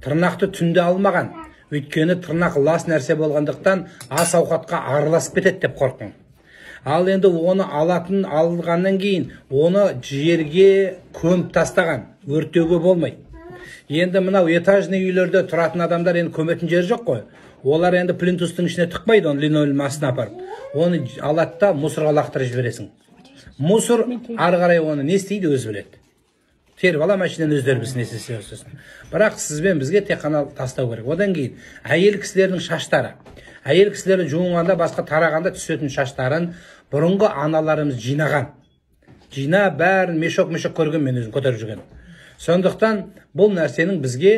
тырнақты түнде алмаған. Өйткені тырнақ лас нәрсе болғандықтан ас ауқатқа араласып кетеді деп қорқың. Ал енді оны алғаннан кейін оны жерге көміп тастаған, өртеуге болмайды. Енді мынау этажный үйлерде тұратын адамдар енді көметін жері жоқ қой. Олар енді плинтустың ішіне тықпайды, оны линолеум астына апарып. Оны алады да мусорға лақтырып жібересің. Мусор ары қарай оны не істейді өзі біледі. Теріп ала машинадан өздері білсін, не істесе өсесін. Бірақ сізбен бізге тек қана тастау керек. Одан кейін әйел кісілердің шаштары. Әйел кісілері жуынғанда, басқа тарағанда түсетін шаштарын бұрынғы аналарымыз жинаған. Жина бәрін мешок көрген, мен өзім көтеріп жүрген. Сондықтан бұл нәрсенің бізге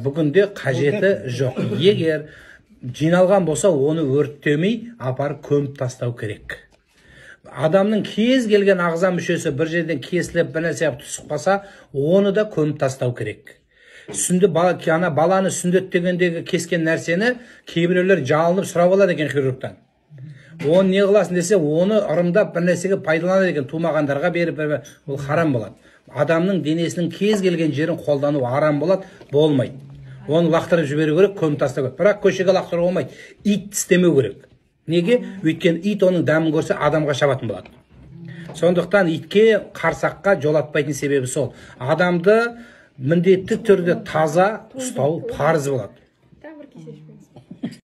бүгінде қажеті жоқ. Егер жиналған болса, оны өрттемей апарып көміп тастау керек. Адамның кез келген ағза мүшесі бір жерден кесіліп бір нәрсе түсіп қалса, оны да көміп тастау керек. Баланы сүндет дегендегі кескен нәрсені кейбіреулер жалынып сұрап алады екен хирургтан. Оны не қыласың десе, оны ырымдап бір нәрсеге пайдаланады екен, тумағандарға беріп, ол харам болады. Адамның денесінің кез келген жерін қолдану арам болады, болмайды. Оны лақтырып жіберу керек, көміп тастау керек. Бірақ көшеге лақтыру болмайды. Ит тістемеу керек. Неге? Өйткені ит оның дәмін көрсе адамға шабатын болады. Сондықтан итке, қарсаққа жолатпайтын себебі сол. Адамды міндетті түрде таза ұстау парыз болады.